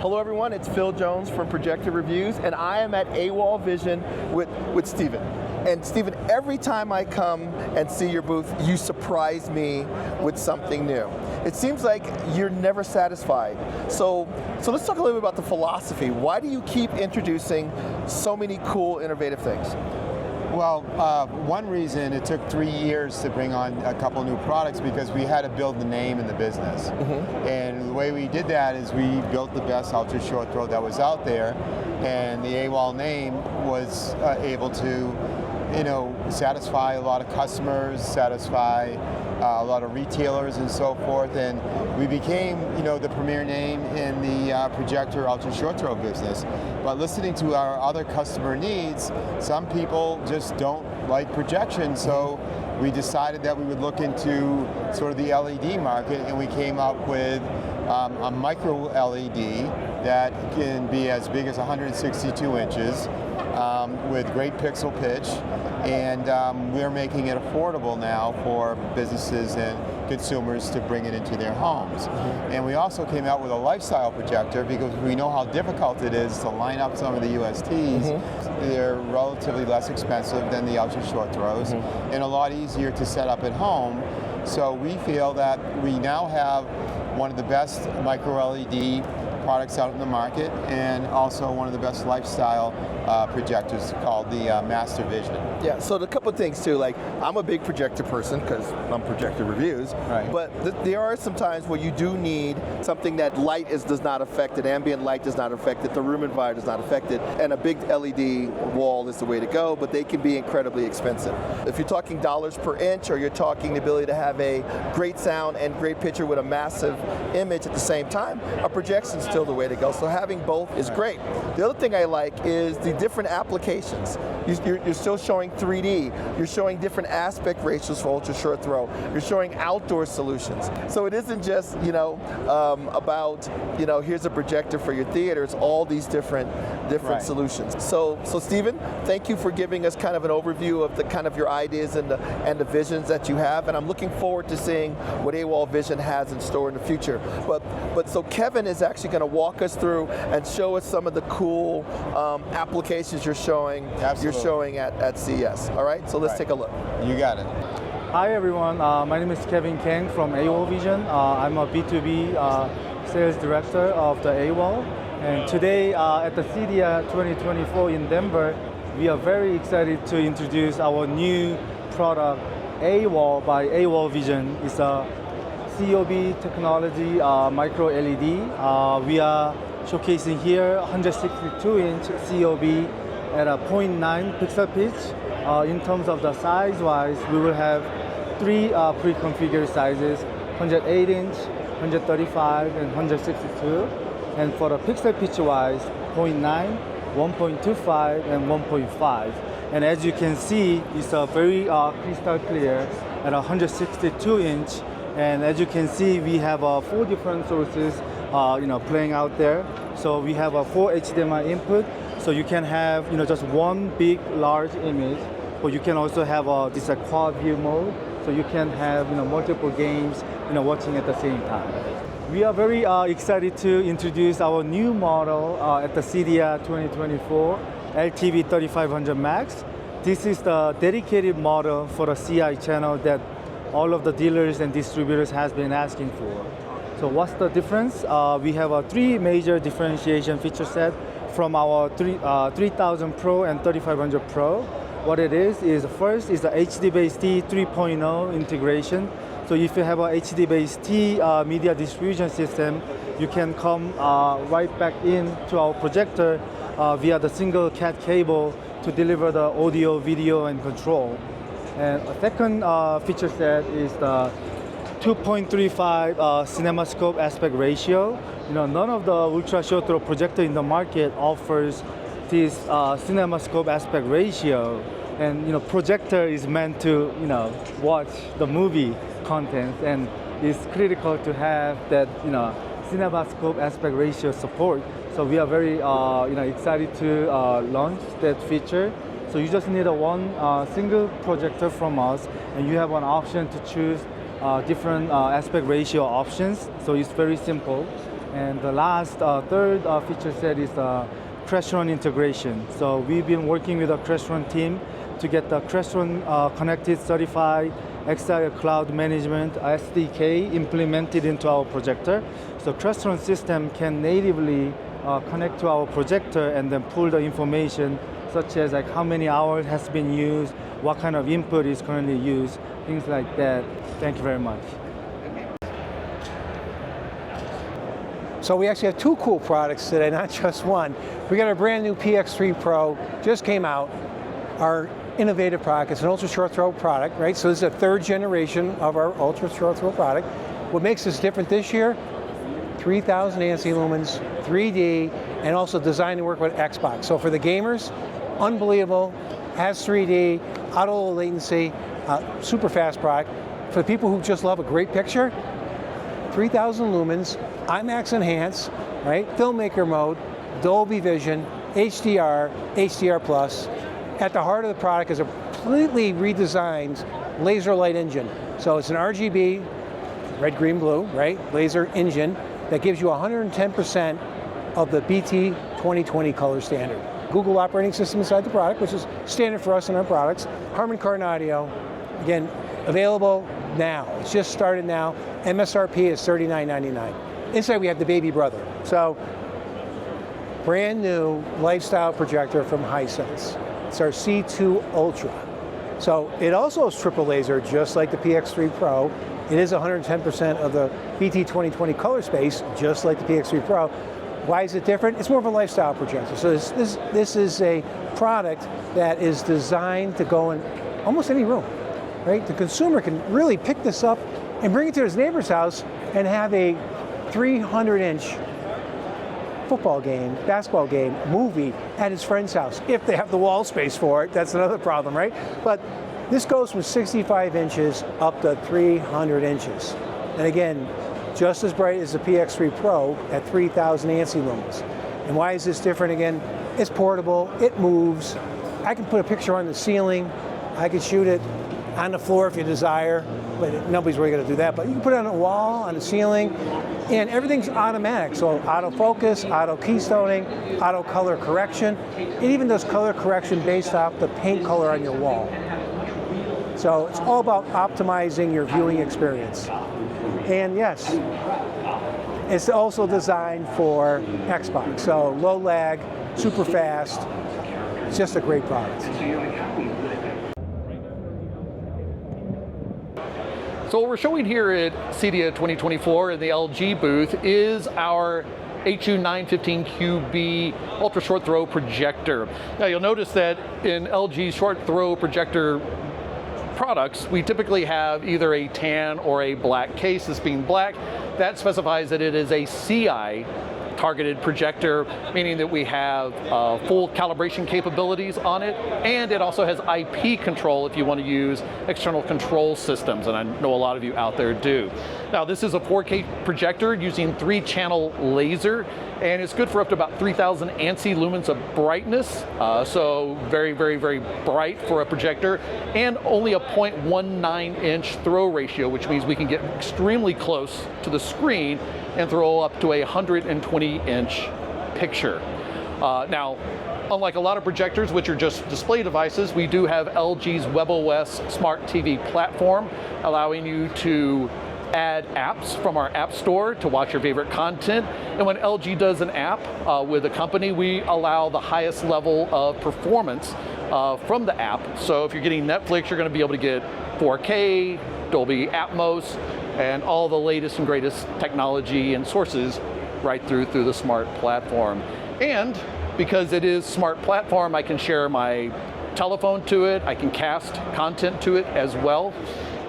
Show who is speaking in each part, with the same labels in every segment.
Speaker 1: Hello everyone, it's Phil Jones from Projector Reviews, and I am at AWOL Vision with Stephen. And Stephen, every time I come and see your booth, you surprise me with something new. It seems like you're never satisfied. So let's talk a little bit about the philosophy. Why do you keep introducing so many cool, innovative things?
Speaker 2: Well, one reason it took 3 years to bring on a couple new products because we had to build the name in the business. And the way we did that is we built the best ultra short throw that was out there, and the AWOL name was able to, satisfy a lot of customers, satisfy a lot of retailers and so forth, and we became, the premier name in the projector ultra short throw business. But listening to our other customer needs, some people just don't like projection, so we decided that we would look into sort of the LED market, and we came up with a micro LED that can be as big as 162 inches with great pixel pitch, and we're making it affordable now for businesses and consumers to bring it into their homes. And we also came out with a lifestyle projector because we know how difficult it is to line up some of the USTs. They're relatively less expensive than the ultra short throws and a lot easier to set up at home. So we feel that we now have one of the best micro LED products out in the market, and also one of the best lifestyle projectors called the Master Vision.
Speaker 1: Yeah, so a couple of things too, like I'm a big projector person because I'm Projector Reviews,
Speaker 2: right.
Speaker 1: But there are some times where you do need something that light does not affect it, ambient light does not affect it, the room environment does not affect it, and a big LED wall is the way to go, but they can be incredibly expensive. If you're talking dollars per inch, or you're talking the ability to have a great sound and great picture with a massive image at the same time, a projection's still the way to go. So having both is great. The other thing I like is the different applications. You're still showing 3D. You're showing different aspect ratios for ultra short throw. You're showing outdoor solutions. So it isn't just about here's a projector for your theater. It's all these different right. solutions. So Stephen, thank you for giving us kind of an overview of the kind of your ideas and the visions that you have. And I'm looking forward to seeing what AWOL Vision has in store in the future. But so Kevin is actually going to walk us through and show us some of the cool applications you're showing.
Speaker 2: Absolutely.
Speaker 1: You're showing at CES. All right, so let's take a look.
Speaker 2: You got it.
Speaker 3: Hi everyone, my name is Kevin Kang from AWOL Vision. I'm a B2B sales director of the AWOL. And today at the CEDIA 2024 in Denver, we are very excited to introduce our new product, AWOL by AWOL Vision. It's a COB technology micro LED. We are showcasing here 162-inch COB at a 0.9 pixel pitch. In terms of the size-wise, we will have three pre-configured sizes, 108-inch, 135, and 162. And for the pixel pitch-wise, 0.9, 1.25, and 1.5. And as you can see, it's a very crystal clear at 162-inch. And as you can see, we have 4 different sources playing out there. So we have a 4 HDMI input. So you can have just one big large image, but you can also have this quad view mode. So you can have multiple games watching at the same time. We are very excited to introduce our new model at the CEDIA 2024 LTV 3500 Max. This is the dedicated model for the CI channel that all of the dealers and distributors has been asking for. So what's the difference? We have 3 major differentiation feature set from our 3000 Pro and 3500 Pro. What it is first is the HD-based-T 3.0 integration. So if you have a HD-based-T media distribution system, you can come right back into our projector via the single CAT cable to deliver the audio, video, and control. And a second feature set is the 2.35 CinemaScope aspect ratio. None of the ultra short throw projector in the market offers this CinemaScope aspect ratio. And projector is meant to watch the movie content, and it's critical to have that CinemaScope aspect ratio support. So we are very excited to launch that feature. So you just need one single projector from us, and you have an option to choose different aspect ratio options. So it's very simple. And the last, third feature set is the Crestron integration. So we've been working with the Crestron team to get the Crestron connected certified XR cloud management SDK implemented into our projector. So Crestron system can natively connect to our projector and then pull the information such as like how many hours has been used, what kind of input is currently used, things like that. Thank you very much.
Speaker 4: So we actually have two cool products today, not just one. We got our brand new PX3 Pro, just came out. Our innovative product, it's an ultra short throw product, right? So this is a third generation of our ultra short throw product. What makes this different this year, 3,000 ANSI lumens, 3D, and also designed to work with Xbox. So for the gamers, unbelievable, has 3D, auto low latency, super fast product. For the people who just love a great picture, 3,000 lumens, IMAX enhance, right? Filmmaker mode, Dolby Vision, HDR, HDR Plus. At the heart of the product is a completely redesigned laser light engine. So it's an RGB, red, green, blue, right? Laser engine that gives you 110% of the BT 2020 color standard. Google operating system inside the product, which is standard for us in our products. Harman Kardon audio, again, available now. It's just started now. MSRP is $39.99. Inside we have the baby brother. So, brand new lifestyle projector from Hisense. It's our C2 Ultra. So it also is triple laser, just like the PX3 Pro. It is 110% of the BT 2020 color space, just like the PX3 Pro. Why is it different? It's more of a lifestyle projector. So this is a product that is designed to go in almost any room, right? The consumer can really pick this up and bring it to his neighbor's house and have a 300-inch football game, basketball game, movie at his friend's house, if they have the wall space for it. That's another problem, right? But this goes from 65 inches up to 300 inches. And again, just as bright as the PX3 Pro at 3,000 ANSI lumens. And why is this different again? It's portable, it moves. I can put a picture on the ceiling. I can shoot it on the floor if you desire, but nobody's really gonna do that. But you can put it on a wall, on the ceiling, and everything's automatic. So autofocus, auto keystoning, auto color correction. It even does color correction based off the paint color on your wall. So it's all about optimizing your viewing experience. And yes, it's also designed for Xbox. So low lag, super fast. It's just a great product.
Speaker 5: So what we're showing here at CEDIA 2024 in the LG booth is our HU915QB ultra short throw projector. Now you'll notice that in LG short throw projector products, we typically have either a tan or a black case. This being black, that specifies that it is a CI targeted projector, meaning that we have full calibration capabilities on it, and it also has IP control if you want to use external control systems, and I know a lot of you out there do. Now this is a 4K projector using 3-channel laser, and it's good for up to about 3,000 ANSI lumens of brightness, so very, very, very bright for a projector, and only a 0.19 inch throw ratio, which means we can get extremely close to the screen and throw up to a 120-inch picture. Now, unlike a lot of projectors, which are just display devices, we do have LG's WebOS Smart TV platform, allowing you to add apps from our app store to watch your favorite content. And when LG does an app with a company, we allow the highest level of performance from the app. So if you're getting Netflix, you're going to be able to get 4K, Dolby Atmos, and all the latest and greatest technology and sources right through the smart platform. And because it is smart platform, I can share my telephone to it, I can cast content to it as well.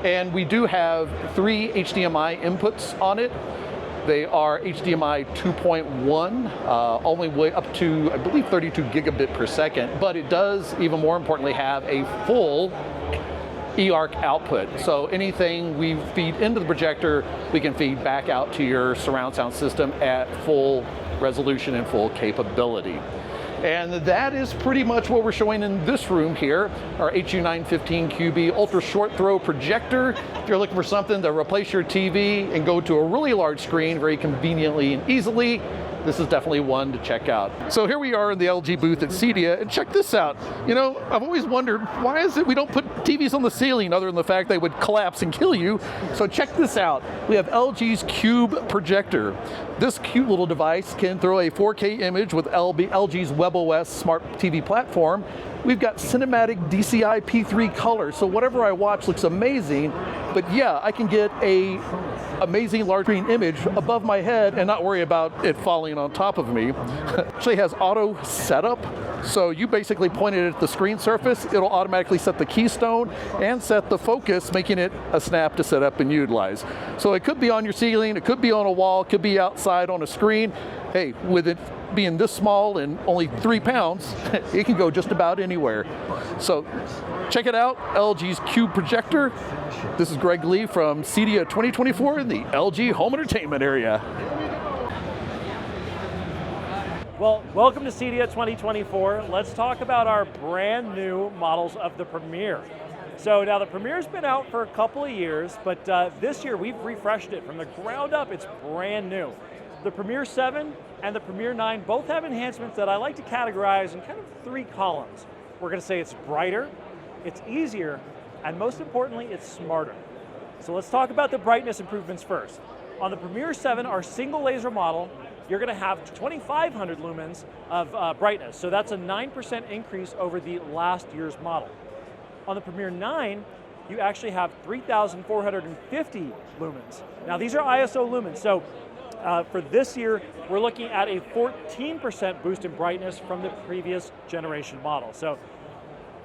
Speaker 5: And we do have 3 HDMI inputs on it. They are HDMI 2.1, only way up to, I believe, 32 gigabit per second, but it does, even more importantly, have a full eARC output. So anything we feed into the projector, we can feed back out to your surround sound system at full resolution and full capability. And that is pretty much what we're showing in this room here, our HU915QB ultra short throw projector. If you're looking for something to replace your TV and go to a really large screen very conveniently and easily, this is definitely one to check out. So here we are in the LG booth at CEDIA, and check this out. You know, I've always wondered, why is it we don't put TVs on the ceiling other than the fact they would collapse and kill you? So check this out. We have LG's Cube projector. This cute little device can throw a 4K image with LG's WebOS smart TV platform. We've got cinematic DCI P3 color, so whatever I watch looks amazing, but yeah, I can get a amazing large screen image above my head and not worry about it falling on top of me. It actually has auto setup, so you basically point it at the screen surface, it'll automatically set the keystone and set the focus, making it a snap to set up and utilize. So it could be on your ceiling, it could be on a wall, it could be outside on a screen. Hey, with it being this small and only 3 pounds, it can go just about anywhere. So check it out, LG's Cube projector. This is Greg Lee from CEDIA 2024 in the LG home entertainment area.
Speaker 6: Well, welcome to CEDIA 2024. Let's talk about our brand new models of the Premier. So now the Premier's been out for a couple of years, but this year we've refreshed it from the ground up. It's brand new. The Premier 7 and the Premier 9 both have enhancements that I like to categorize in kind of 3 columns. We're going to say it's brighter, it's easier, and most importantly, it's smarter. So let's talk about the brightness improvements first. On the Premier 7, our single laser model, you're going to have 2,500 lumens of brightness. So that's a 9% increase over the last year's model. On the Premier 9, you actually have 3,450 lumens. Now these are ISO lumens, so for this year, we're looking at a 14% boost in brightness from the previous generation model. So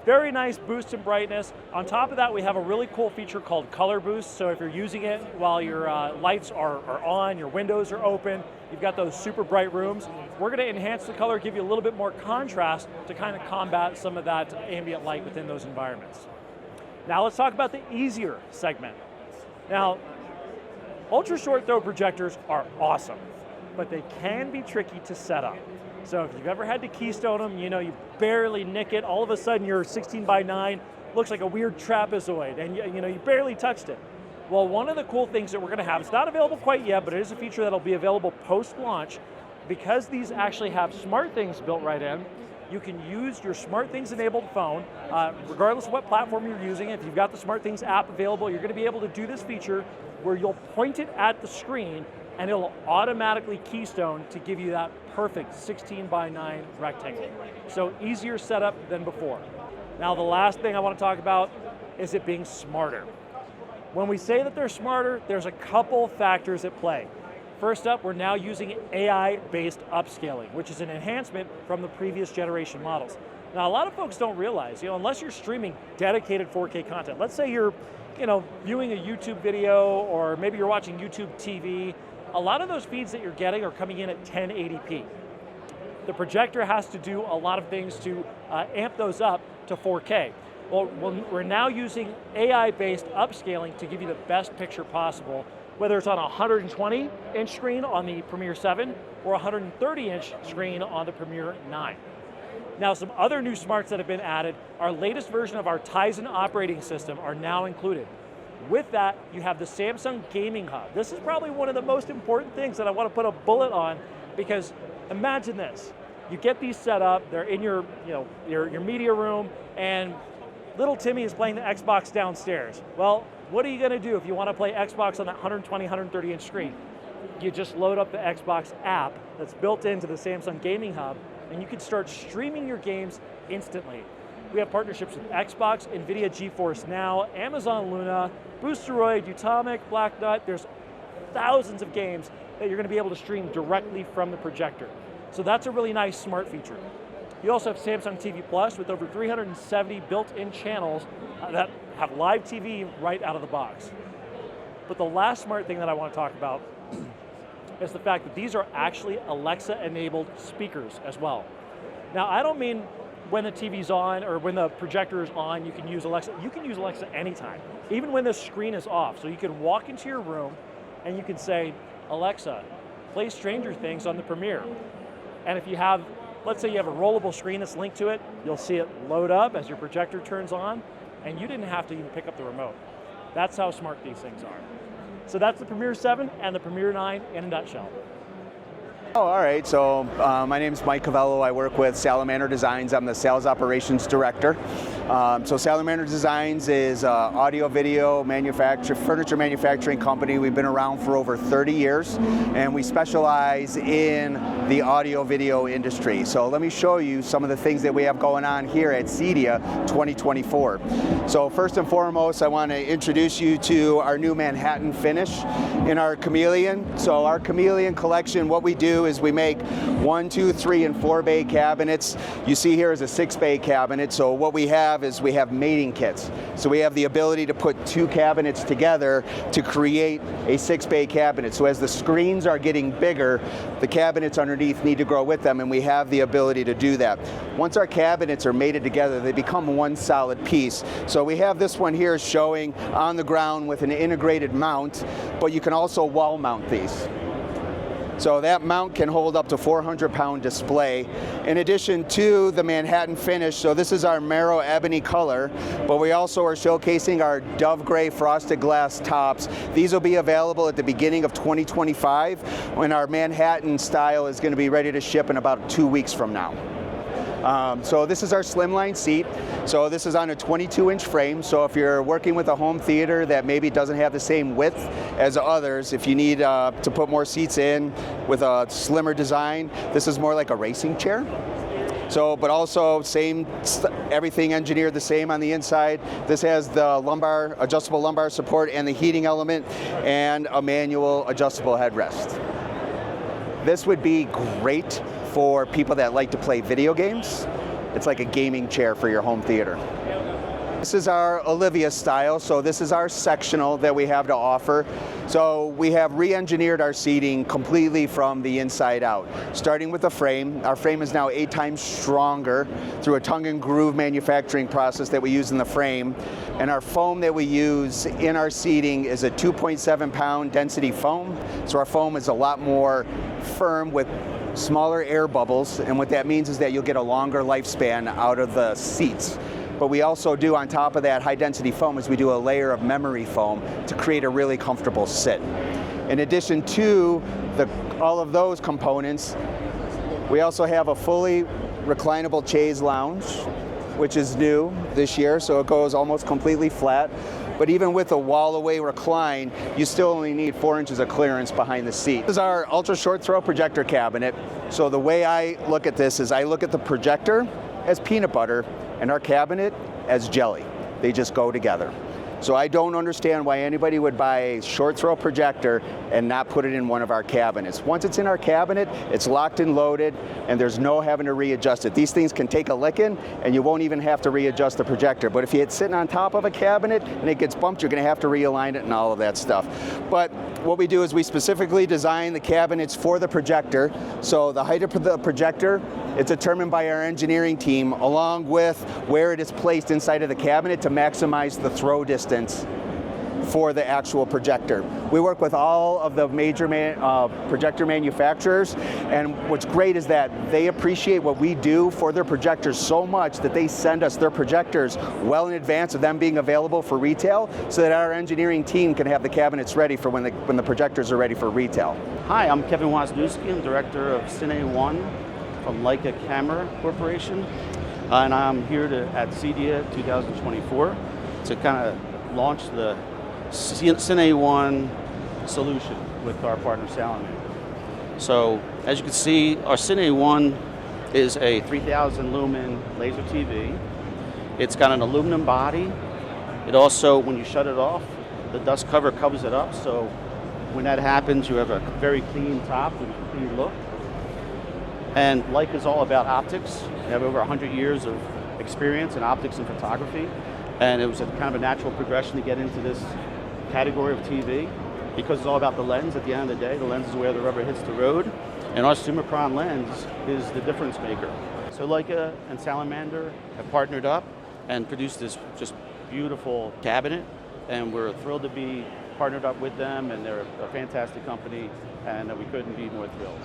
Speaker 6: very nice boost in brightness. On top of that, we have a really cool feature called Color Boost. So if you're using it while your lights are on, your windows are open, you've got those super bright rooms, we're going to enhance the color, give you a little bit more contrast to kind of combat some of that ambient light within those environments. Now let's talk about the easier segment. Now, ultra short throw projectors are awesome, but they can be tricky to set up. So if you've ever had to keystone them, you know, you barely nick it, all of a sudden your 16:9 looks like a weird trapezoid, and you know, you barely touched it. Well, one of the cool things that we're going to have, it's not available quite yet, but it is a feature that'll be available post-launch. Because these actually have SmartThings built right in, you can use your SmartThings enabled phone, regardless of what platform you're using. If you've got the SmartThings app available, you're going to be able to do this feature where you'll point it at the screen and it'll automatically keystone to give you that perfect 16:9 rectangle. So easier setup than before. Now the last thing I want to talk about is it being smarter. When we say that they're smarter, there's a couple factors at play. First up, we're now using AI-based upscaling, which is an enhancement from the previous generation models. Now, a lot of folks don't realize, you know, unless you're streaming dedicated 4K content, let's say you're, you know, viewing a YouTube video, or maybe you're watching YouTube TV, a lot of those feeds that you're getting are coming in at 1080p. The projector has to do a lot of things to amp those up to 4K. Well, we're now using AI-based upscaling to give you the best picture possible, whether it's on a 120-inch screen on the Premier 7 or a 130-inch screen on the Premier 9. Now, some other new smarts that have been added, our latest version of our Tizen operating system are now included. With that, you have the Samsung Gaming Hub. This is probably one of the most important things that I want to put a bullet on, because imagine this. You get these set up, they're in your, your media room, and little Timmy is playing the Xbox downstairs. Well, what are you going to do if you want to play Xbox on that 120, 130-inch screen? You just load up the Xbox app that's built into the Samsung Gaming Hub, and you can start streaming your games instantly. We have partnerships with Xbox, NVIDIA GeForce Now, Amazon Luna, Boosteroid, Utomic, Black Nut. There's thousands of games that you're going to be able to stream directly from the projector. So that's a really nice smart feature. You also have Samsung TV Plus with over 370 built-in channels that have live TV right out of the box. But the last smart thing that I want to talk about is the fact that these are actually Alexa-enabled speakers as well. Now, I don't mean when the TV's on or when the projector is on, you can use Alexa. You can use Alexa anytime, even when the screen is off. So you can walk into your room and you can say, Alexa, play Stranger Things on the Premiere. And if you have let's say you have a rollable screen that's linked to it, you'll see it load up as your projector turns on, and you didn't have to even pick up the remote. That's how smart these things are. So that's the Premiere 7 and the Premiere 9 in a nutshell.
Speaker 7: Oh, all right. So my name is Mike Cavello. I work with Salamander Designs. I'm the sales operations director. So Salamander Designs is an audio-video furniture manufacturing company. We've been around for over 30 years, and we specialize in the audio-video industry. So let me show you some of the things that we have going on here at CEDIA 2024. So first and foremost, I want to introduce you to our new Manhattan finish in our Chameleon. So our Chameleon collection, what we do is we make 1, 2, 3, and 4 bay cabinets. You see here is a 6 bay cabinet. So what we have is we have mating kits. So we have the ability to put 2 cabinets together to create a 6 bay cabinet. So as the screens are getting bigger, the cabinets underneath need to grow with them, and we have the ability to do that. Once our cabinets are mated together, they become one solid piece. So we have this one here showing on the ground with an integrated mount, but you can also wall mount these. So that mount can hold up to 400-pound display. In addition to the Manhattan finish, so this is our Marrow Ebony color, but we also are showcasing our Dove Gray frosted glass tops. These will be available at the beginning of 2025, when our Manhattan style is going to be ready to ship in about 2 weeks from now. So this is our slimline seat. So this is on a 22-inch frame. So if you're working with a home theater that maybe doesn't have the same width as others, if you need to put more seats in with a slimmer design, this is more like a racing chair. So, but also everything engineered the same on the inside. This has the adjustable lumbar support and the heating element, and a manual adjustable headrest. This would be great for people that like to play video games. It's like a gaming chair for your home theater. This is our Olivia style, so this is our sectional that we have to offer. So we have re-engineered our seating completely from the inside out. Starting with the frame, our frame is now 8 times stronger through a tongue and groove manufacturing process that we use in the frame. And our foam that we use in our seating is a 2.7 pound density foam. So our foam is a lot more firm with smaller air bubbles, and what that means is that you'll get a longer lifespan out of the seats. But we also do, on top of that high density foam, is we do a layer of memory foam to create a really comfortable sit. In addition to all of those components, we also have a fully reclinable chaise lounge, which is new this year, so it goes almost completely flat. But even with a wall-away recline, you still only need 4 inches of clearance behind the seat. This is our ultra-short throw projector cabinet. So the way I look at this is I look at the projector as peanut butter and our cabinet as jelly. They just go together. So I don't understand why anybody would buy a short throw projector and not put it in one of our cabinets. Once it's in our cabinet, it's locked and loaded, and there's no having to readjust it. These things can take a licking, and you won't even have to readjust the projector. But if it's sitting on top of a cabinet and it gets bumped, you're going to have to realign it and all of that stuff. But what we do is we specifically design the cabinets for the projector. So the height of the projector is determined by our engineering team, along with where it is placed inside of the cabinet to maximize the throw distance for the actual projector. We work with all of the major projector manufacturers, and what's great is that they appreciate what we do for their projectors so much that they send us their projectors well in advance of them being available for retail, so that our engineering team can have the cabinets ready for when the projectors are ready for retail.
Speaker 8: Hi, I'm Kevin Wasniewski. I'm director of Cine 1 from Leica Camera Corporation, and I'm here at CEDIA 2024 to kind of launch the Cine 1 solution with our partner Salamander. So as you can see, our Cine 1 is a 3000 lumen laser TV. It's got an aluminum body. It also, when you shut it off, the dust cover covers it up, so when that happens, you have a very clean top and a clean look. And Leica is all about optics. We have over 100 years of experience in optics and photography, and it was kind of a natural progression to get into this category of TV, because it's all about the lens. At the end of the day, the lens is where the rubber hits the road, and our Summicron lens is the difference maker. So Leica and Salamander have partnered up and produced this just beautiful cabinet, and we're thrilled to be partnered up with them, and they're a fantastic company, and we couldn't be more thrilled.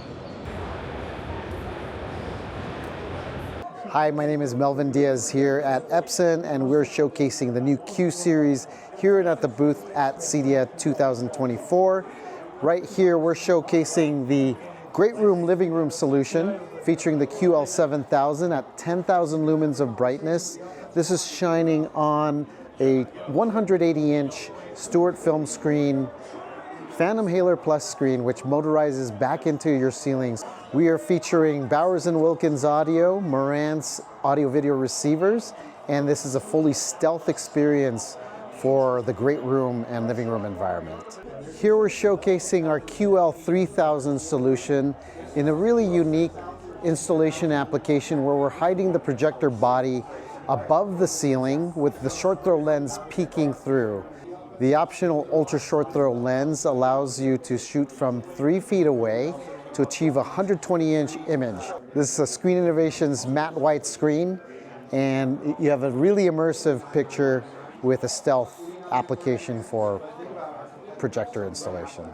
Speaker 9: Hi, my name is Melvin Diaz here at Epson, and we're showcasing the new Q series here at the booth at CEDIA 2024. Right here, we're showcasing the Great Room Living Room solution featuring the QL7000 at 10,000 lumens of brightness. This is shining on a 180-inch Stuart film screen, Phantom Haler Plus screen, which motorizes back into your ceilings. We are featuring Bowers & Wilkins audio, Marantz audio-video receivers, and this is a fully stealth experience for the great room and living room environment. Here we're showcasing our QL3000 solution in a really unique installation application where we're hiding the projector body above the ceiling with the short throw lens peeking through. The optional ultra short throw lens allows you to shoot from 3 feet away to achieve a 120-inch image. This is a Screen Innovations matte white screen, and you have a really immersive picture with a stealth application for projector installation.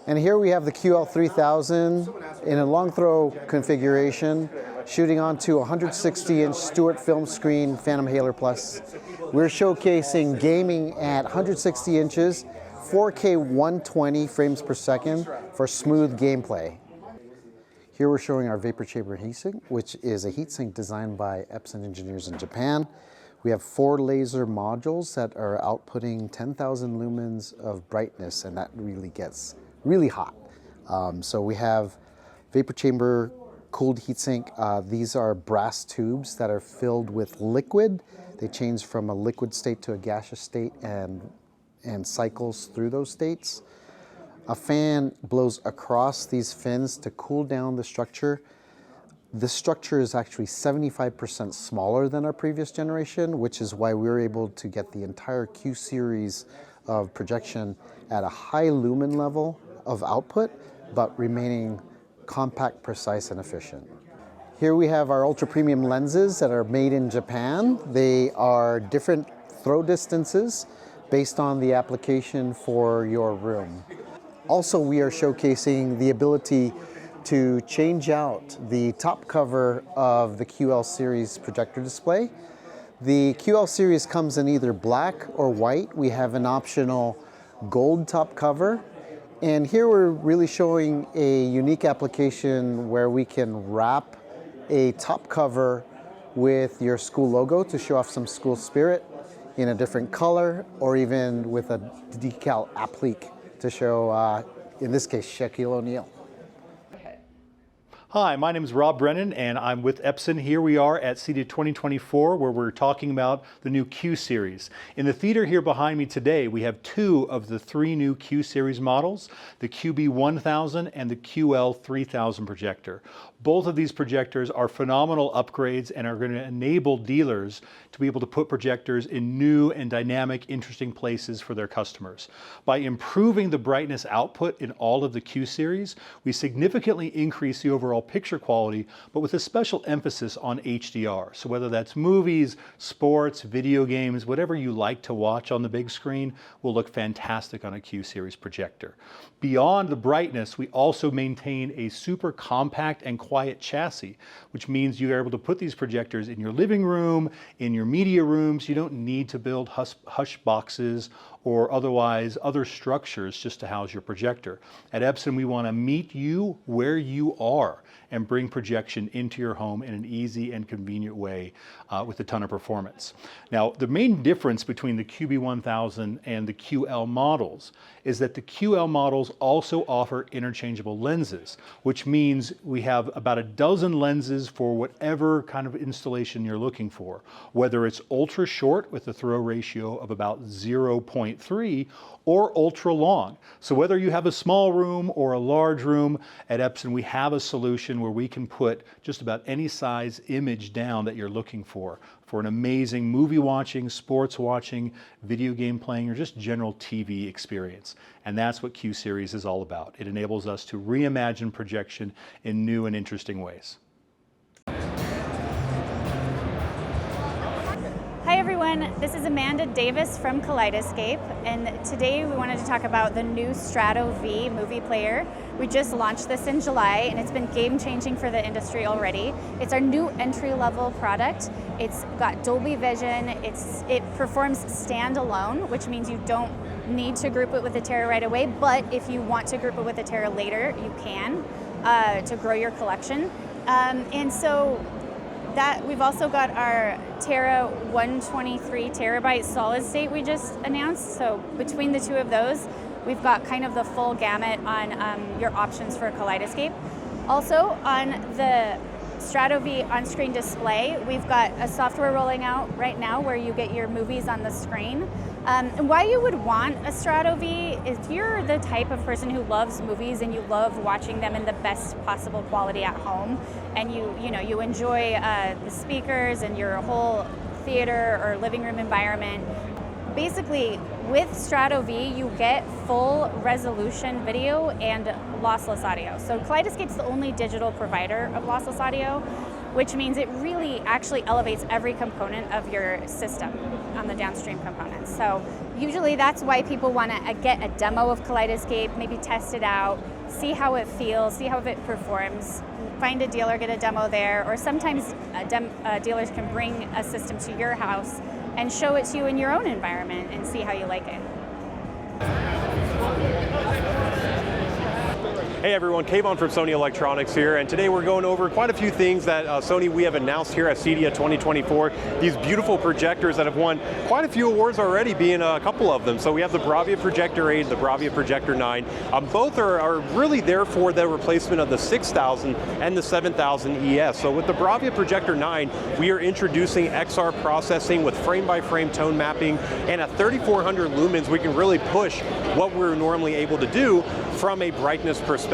Speaker 9: And here we have the QL3000 in a long throw configuration, shooting onto a 160-inch Stuart film screen, Phantom Haler Plus. We're showcasing gaming at 160 inches, 4K 120 frames per second for smooth gameplay. Here we're showing our vapor chamber heatsink, which is a heatsink designed by Epson engineers in Japan. We have 4 laser modules that are outputting 10,000 lumens of brightness, and that really gets really hot. So we have vapor chamber cooled heatsink. These are brass tubes that are filled with liquid. They change from a liquid state to a gaseous state and cycles through those states. A fan blows across these fins to cool down the structure. This structure is actually 75% smaller than our previous generation, which is why we were able to get the entire Q series of projection at a high lumen level of output, but remaining compact, precise, and efficient. Here we have our ultra premium lenses that are made in Japan. They are different throw distances based on the application for your room. Also, we are showcasing the ability to change out the top cover of the QL series projector display. The QL series comes in either black or white. We have an optional gold top cover. And here we're really showing a unique application where we can wrap a top cover with your school logo to show off some school spirit in a different color, or even with a decal applique to show, in this case, Shaquille O'Neal.
Speaker 10: Hi, my name is Rob Brennan, and I'm with Epson. Here we are at CEDIA 2024, where we're talking about the new Q series. In the theater here behind me today, we have 2 of the 3 new Q series models, the QB1000 and the QL3000 projector. Both of these projectors are phenomenal upgrades and are going to enable dealers to be able to put projectors in new and dynamic, interesting places for their customers. By improving the brightness output in all of the Q series, we significantly increase the overall picture quality, but with a special emphasis on HDR. So whether that's movies, sports, video games, whatever you like to watch on the big screen will look fantastic on a Q series projector. Beyond the brightness, we also maintain a super compact and quiet chassis, which means you're able to put these projectors in your living room, in your media rooms. You don't need to build hush boxes or otherwise other structures just to house your projector. At Epson, we want to meet you where you are and bring projection into your home in an easy and convenient way with a ton of performance. Now, the main difference between the QB1000 and the QL models is that the QL models also offer interchangeable lenses, which means we have about a dozen lenses for whatever kind of installation you're looking for, whether it's ultra short with a throw ratio of about 0.3 or ultra long. So whether you have a small room or a large room, at Epson we have a solution where we can put just about any size image down that you're looking for an amazing movie watching, sports watching, video game playing, or just general TV experience. And that's what Q Series is all about. It enables us to reimagine projection in new and interesting ways.
Speaker 11: Hi everyone, everyone. This is Amanda Davis from Kaleidescape, and today we wanted to talk about the new Strato V movie player. We just launched this in July, and it's been game-changing for the industry already. It's our new entry-level product. It's got Dolby Vision. It performs standalone, which means you don't need to group it with the Terra right away, but if you want to group it with the Terra later, you can to grow your collection. And so that we've also got our Terra 123 terabyte solid state we just announced. So between the two of those, we've got kind of the full gamut on your options for Kaleidescape. Also on the Strato V on-screen display, we've got a software rolling out right now where you get your movies on the screen. And why you would want a Strato V is if you're the type of person who loves movies and you love watching them in the best possible quality at home, and you enjoy the speakers and your whole theater or living room environment. Basically, with Strato V, you get full resolution video and lossless audio. So Kaleidescape's the only digital provider of lossless audio, which means it really actually elevates every component of your system on the downstream components. So usually that's why people want to get a demo of Kaleidescape, maybe test it out, see how it feels, see how it performs, find a dealer, get a demo there, or sometimes dealers can bring a system to your house and show it to you in your own environment and see how you like it.
Speaker 12: Hey everyone, Kayvon from Sony Electronics here, and today we're going over quite a few things that we have announced here at CEDIA 2024. These beautiful projectors that have won quite a few awards already, being a couple of them. So we have the Bravia Projector 8, the Bravia Projector 9. Both are really there for the replacement of the 6000 and the 7000 ES. So with the Bravia Projector 9, we are introducing XR processing with frame-by-frame tone mapping, and at 3400 lumens, we can really push what we're normally able to do from a brightness perspective.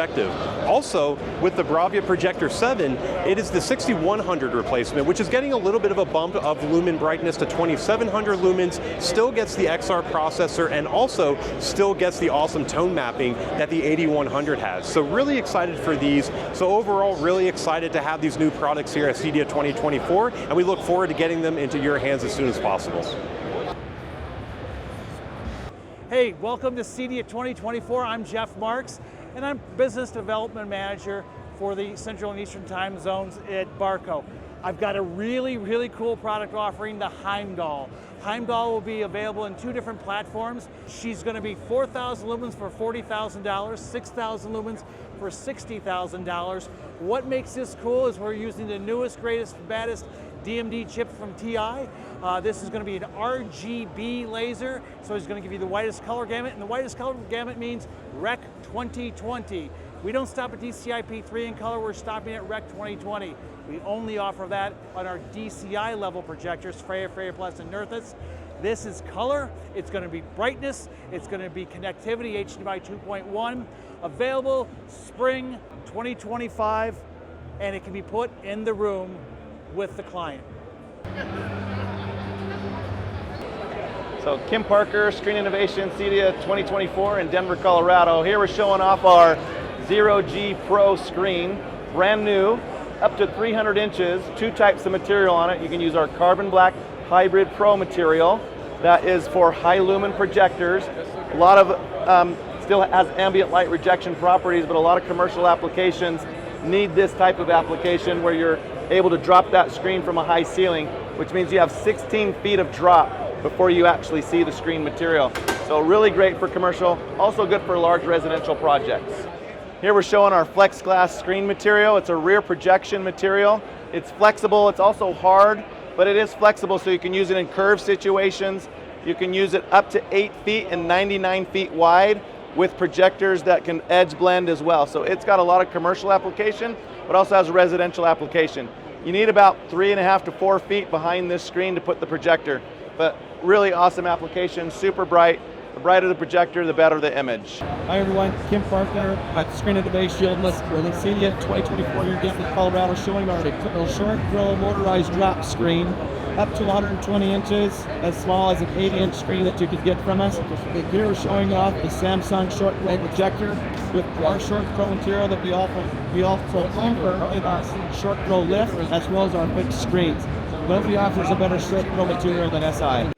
Speaker 12: Also, with the Bravia Projector 7, it is the 6100 replacement, which is getting a little bit of a bump of lumen brightness to 2700 lumens, still gets the XR processor, and also still gets the awesome tone mapping that the 8100 has. So really excited for these. So overall, really excited to have these new products here at CEDIA 2024, and we look forward to getting them into your hands as soon as possible.
Speaker 13: Hey, welcome to CEDIA 2024. I'm Jeff Marks, and I'm Business Development Manager for the Central and Eastern Time Zones at Barco. I've got a really, really cool product offering, the Heimdall. Heimdall will be available in two different platforms. She's going to be 4,000 lumens for $40,000, 6,000 lumens for $60,000. What makes this cool is we're using the newest, greatest, baddest DMD chip from TI. This is going to be an RGB laser, so it's going to give you the widest color gamut, and the widest color gamut means Rec 2020. We don't stop at DCI-P3 in color, we're stopping at Rec 2020. We only offer that on our DCI level projectors, Freya, Freya Plus, and Nerthus. This is color, it's going to be brightness, it's going to be connectivity, HDMI 2.1, available spring 2025, and it can be put in the room with the client.
Speaker 14: So Kim Parker, Screen Innovation, CEDIA 2024 in Denver, Colorado. Here we're showing off our 0G Pro screen, brand new, up to 300 inches, two types of material on it. You can use our carbon black hybrid pro material. That is for high lumen projectors. A lot of, still has ambient light rejection properties, but a lot of commercial applications need this type of application where you're able to drop that screen from a high ceiling, which means you have 16 feet of drop before you actually see the screen material. So really great for commercial, also good for large residential projects. Here we're showing our Flex Glass screen material. It's a rear projection material. It's flexible, it's also hard, but it is flexible, so you can use it in curved situations. You can use it up to 8 feet and 99 feet wide with projectors that can edge blend as well. So it's got a lot of commercial application, but also has a residential application. You need about 3.5 to 4 feet behind this screen to put the projector, but really awesome application, super bright. The brighter the projector, the better the image.
Speaker 15: Hi everyone, Kim Parker at Screen Innovation. We're in CEDIA 2024 here in Denver, Colorado, showing our short throw motorized drop screen up to 120 inches, as small as an 8-inch screen that you could get from us. Here we're showing off the Samsung short throw projector with our short throw material that we also offer in our short throw lift, as well as our fixed screens. Both offers a better short throw material than SI.